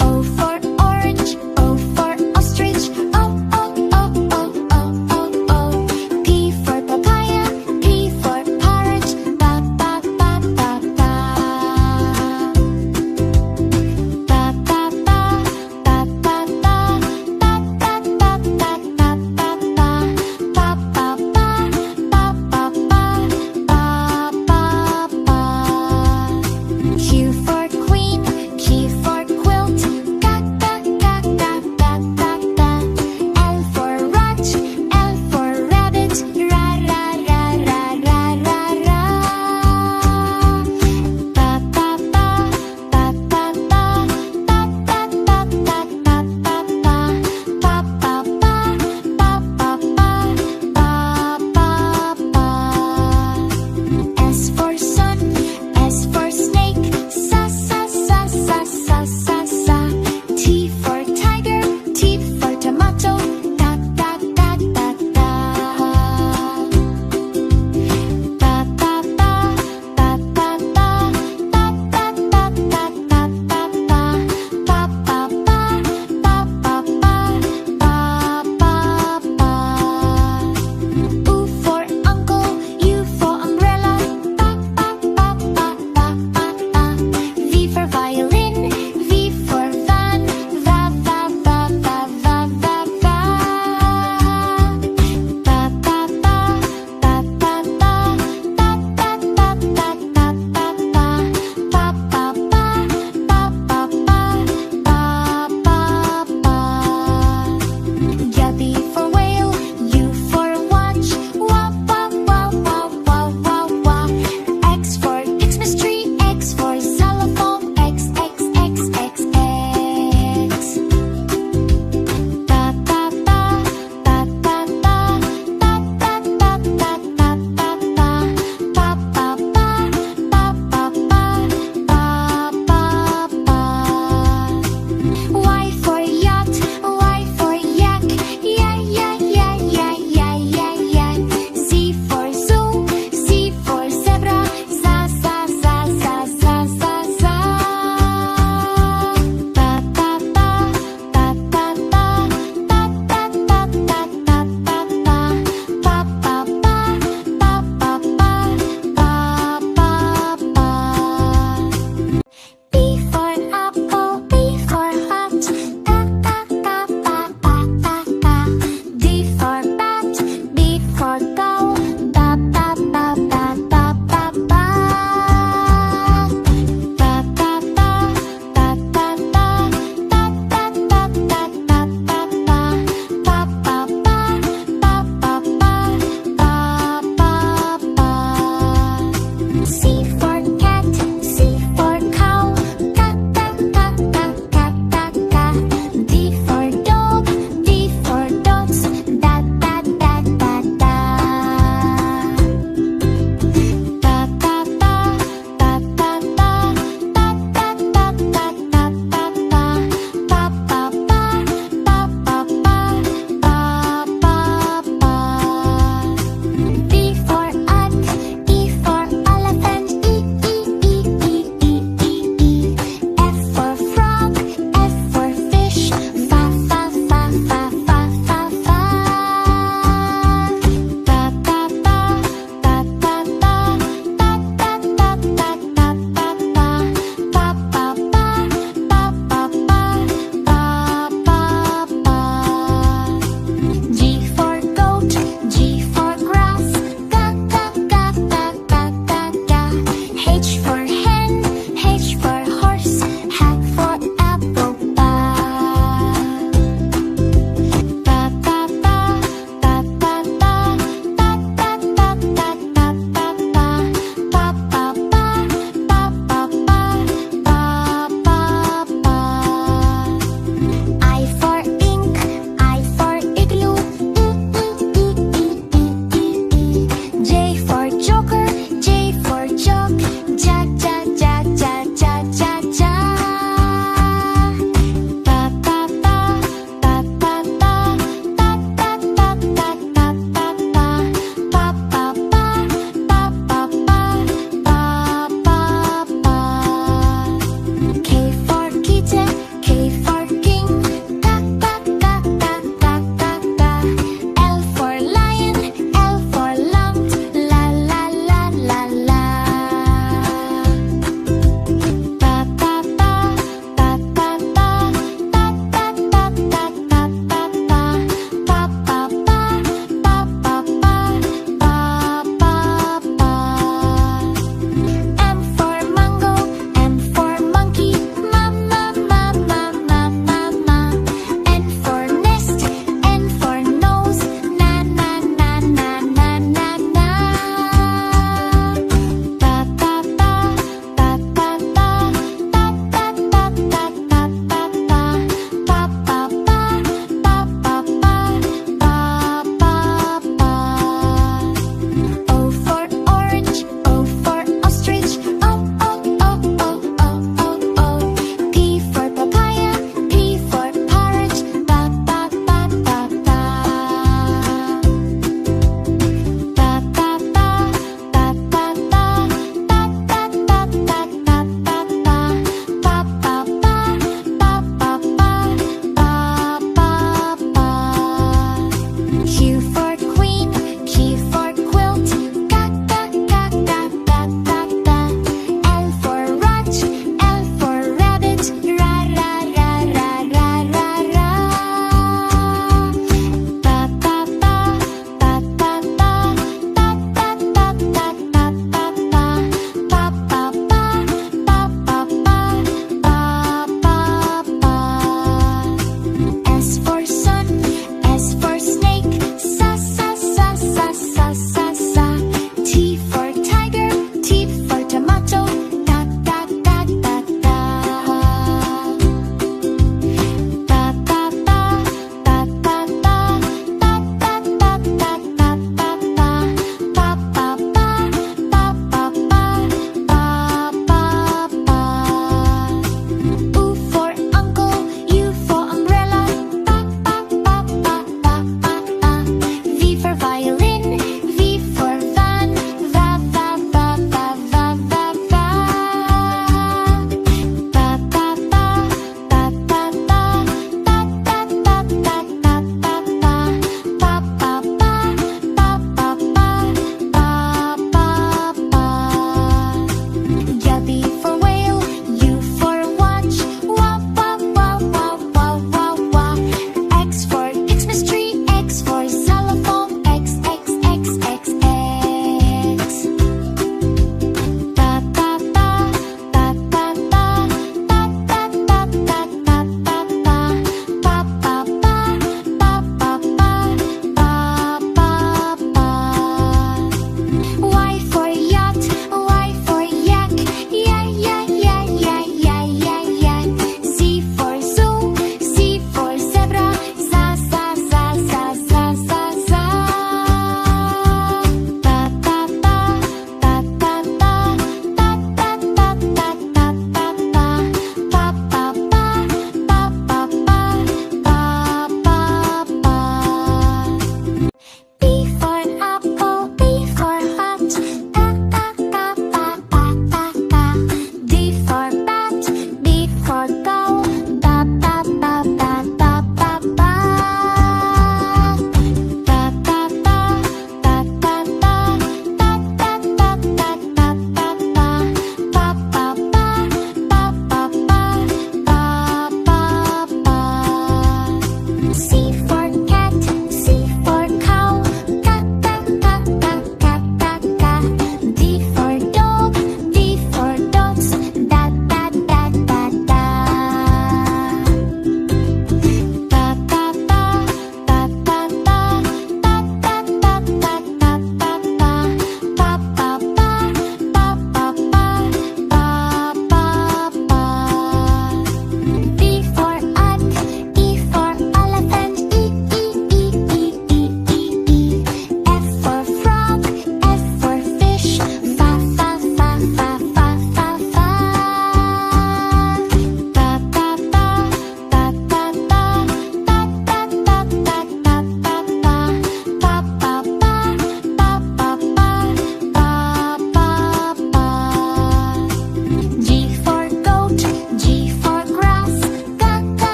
O for orange, O for ostrich. O, O, O, O, O, O, O. P for papaya, P for parrot. Ba, ba, ba, ba, ba. Ba, ba, ba, ba, ba, ba. Ba, ba, ba, ba, ba, ba, ba. Ba, ba, ba, ba, ba, ba, ba, ba. Q for queen, Q for quilt. Ga, ga, ga, ga, ga, ga, ga. L for rat, L for rabbit. Ra, ra, ra, ra, ra, ra, ra. Ba, ba, ba, ba, ba, ba. Ba, ba, ba, ba, ba, ba, ba. Ba, ba, ba, ba, ba, ba, ba, ba. S for sun, S for snake. Sa, sa, sa, sa, sa, sa, sa. T for tiger, T for tomato. Da, da, da, da, da. Ba, ba, ba, ba, ba, ba. Ba, ba, ba, ba, ba, ba, ba. Ba, ba, ba, ba, ba, ba, ba, ba. U for uncle, U for umbrella. Ba, ba, ba, ba, ba, ba, ba. V for violin, V for van. Va, va, va, va, va, va, va. Ba, ba, ba, ba, ba, ba. Ba, ba, ba, ba, ba, ba, ba. Ba, ba, ba, ba, ba, ba, ba, ba. B for whale, U for watch. Wah, wah, wah, wah, wah, wah, wah. X for Xmas tree, X for xylophone. X, X, X, X, X. Ba, ba, ba, ba, ba, ba. Ba, ba, ba, ba, ba, ba, ba. Ba, ba, ba, ba, ba, ba, ba, ba, ba.